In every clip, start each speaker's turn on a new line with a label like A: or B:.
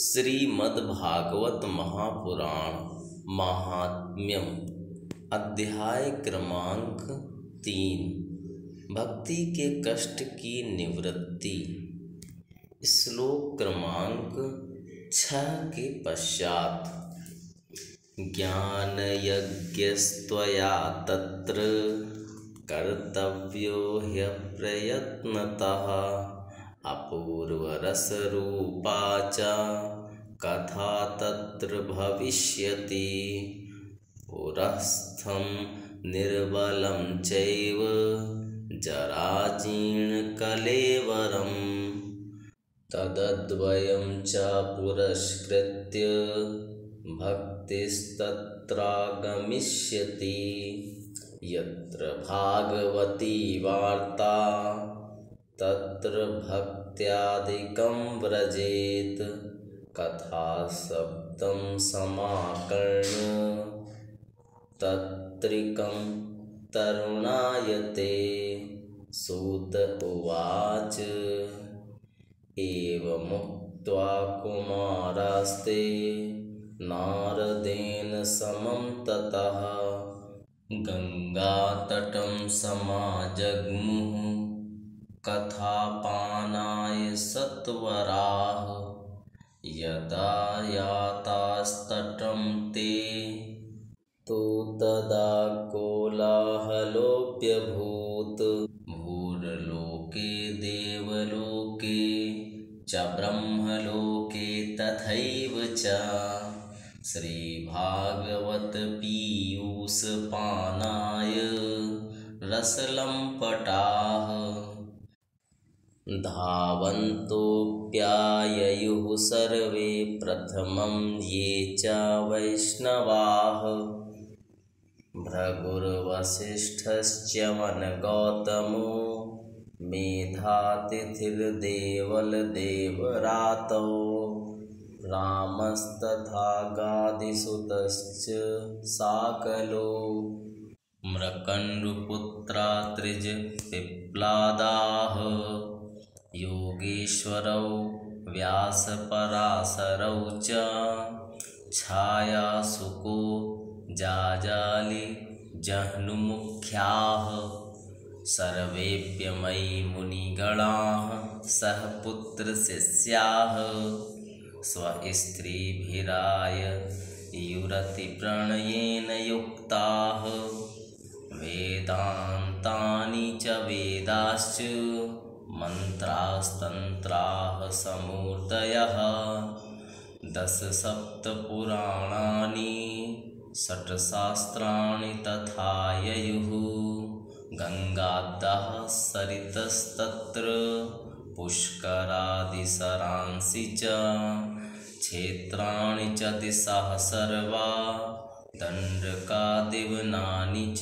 A: श्रीमद्भागवत महापुराण महात्म्यम अध्याय क्रमांक 3 भक्ति के कष्ट की निवृत्ति। श्लोक क्रमांक 6 के पश्चात ज्ञान यज्ञस्त्वया तत्र कर्तव्यो ह्यप्रयत्नतः अपूर्वरसरूपा च कथा तत्र भविष्यति पुरस्थं निर्बलं चैव जराजीर्णकलेवरं तदद्वयं च पुरस्कृत्य भक्तिस्तत्रागमिष्यति यत्र भागवती वार्ता तत्र भक्त्यादिकं व्रजेत कथा सप्तं समाकर्ण्य तत्रिकं तरुणायते। सूत उवाच एवमुक्त्वा कुमारास्ते नारदेन समं ततः गंगातटं समाजग्मुः कथापानाय सत्वराः यदा यातास्तटं ते तो तदा कोलाहलोऽप्यभूत् भूर्लोके देवलोके च ब्रह्मलोके तथैव च श्रीभागवत पीयूषपानाय रसलम्पटाः धावन्तोऽप्याययुः सर्वे प्रथमं ये च वैष्णवाः भृगुर्वसिष्ठश्च्यवनगौतमो मेधातिथिर्देवलदेवरातौ रामस्तथा गादिसुतश्च साकलो मृकण्डुपुत्रा त्रिजपिप्लादाः योगेश्वरौ व्यासपराशरौ च छायासुको जाजालि जह्नुमुख्याः सर्वेऽप्यमयि मुनिगणाः सह पुत्रशिष्याः स्वस्त्रीभिराय युरतिप्रणयेन युक्ताः वेदान्तानि च वेदाश्च मन्त्रास्तन्त्राः समूर्तयः दशसप्तपुराणानि षट्शास्त्राणि तथा ययुः गङ्गादः सरितस्तत्र पुष्करादिसरांसि च क्षेत्राणि च दिशाः सर्वा दण्डकादिवनानि च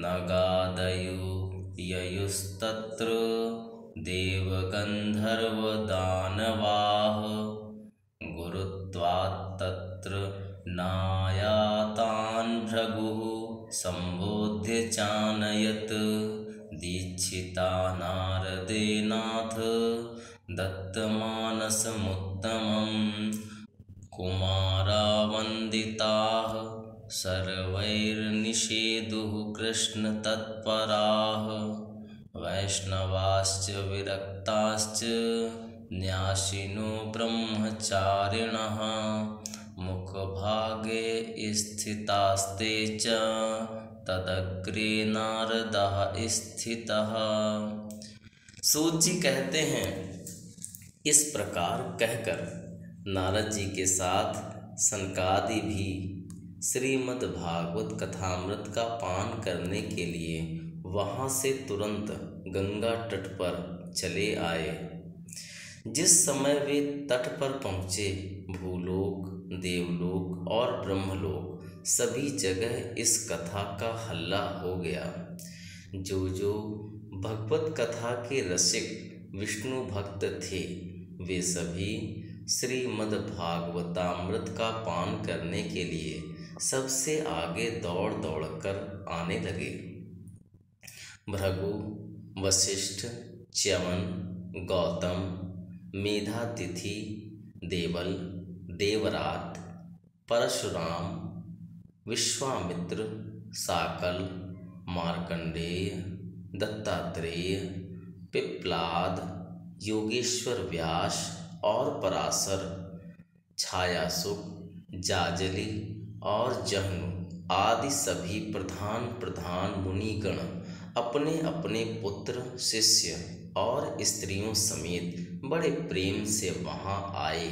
A: नगादयो ययुस्तत्र देवगन्धर्वदानवाः गुरुत्वात्तत्र नायातान् भृगुः सम्बोध्य चानयत् दीक्षिता नारदेनाथ दत्तमानसमुत्तमं कुमारा वन्दिताः सर्वैर्निषेदुः कृष्णतत्पराः वैष्णवाश्च विरक्ताश्च न्यासिनो ब्रह्मचारिणः मुखभागे स्थितास्ते च तदग्रे नारदः स्थितः। सूत जी कहते हैं, इस प्रकार कहकर नारद जी के साथ सनकादि भी श्रीमद् भागवत कथामृत का पान करने के लिए वहाँ से तुरंत गंगा तट पर चले आए। जिस समय वे तट पर पहुँचे भूलोक, देवलोक और ब्रह्मलोक सभी जगह इस कथा का हल्ला हो गया। जो भगवत कथा के रसिक विष्णु भक्त थे वे सभी श्रीमद् भागवतामृत का पान करने के लिए सबसे आगे दौड़ दौड़ कर आने लगे। भृगु, वशिष्ठ, च्यवन, गौतम, मेधातिथि, देवल, देवराट, परशुराम, विश्वामित्र, साकल, मार्कंडेय, दत्तात्रेय, पिप्लाद, योगेश्वर व्यास और पराशर, छायासुख, जाजली और जहनु आदि सभी प्रधान प्रधान मुनिगण अपने अपने पुत्र, शिष्य और स्त्रियों समेत बड़े प्रेम से वहां आए।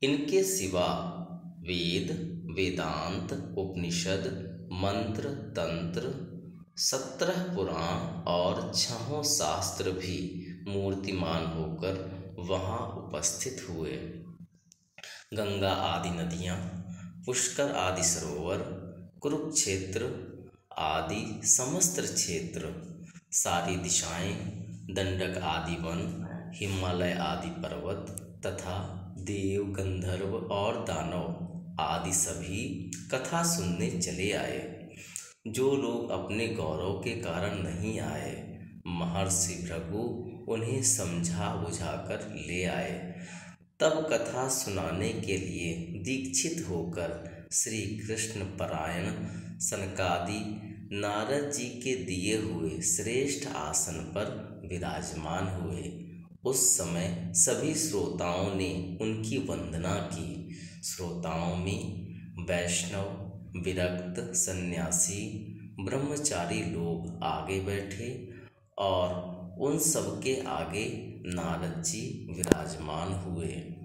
A: इनके सिवा वेद, वेदांत, उपनिषद, मंत्र, तंत्र, 17 पुराण और 6 शास्त्र भी मूर्तिमान होकर वहां उपस्थित हुए। गंगा आदि नदियाँ, पुष्कर आदि सरोवर, कुरुक्षेत्र आदि समस्त क्षेत्र, सारी दिशाएं, दंडक आदि वन, हिमालय आदि पर्वत तथा देव, गंधर्व और दानव आदि सभी कथा सुनने चले आए। जो लोग अपने गौरव के कारण नहीं आए, महर्षि भृगु उन्हें समझा बुझाकर ले आए। तब कथा सुनाने के लिए दीक्षित होकर श्री कृष्ण परायण सनकादि नारद जी के दिए हुए श्रेष्ठ आसन पर विराजमान हुए। उस समय सभी श्रोताओं ने उनकी वंदना की। श्रोताओं में वैष्णव, विरक्त, सन्यासी, ब्रह्मचारी लोग आगे बैठे और उन सबके आगे नारद जी विराजमान हुए।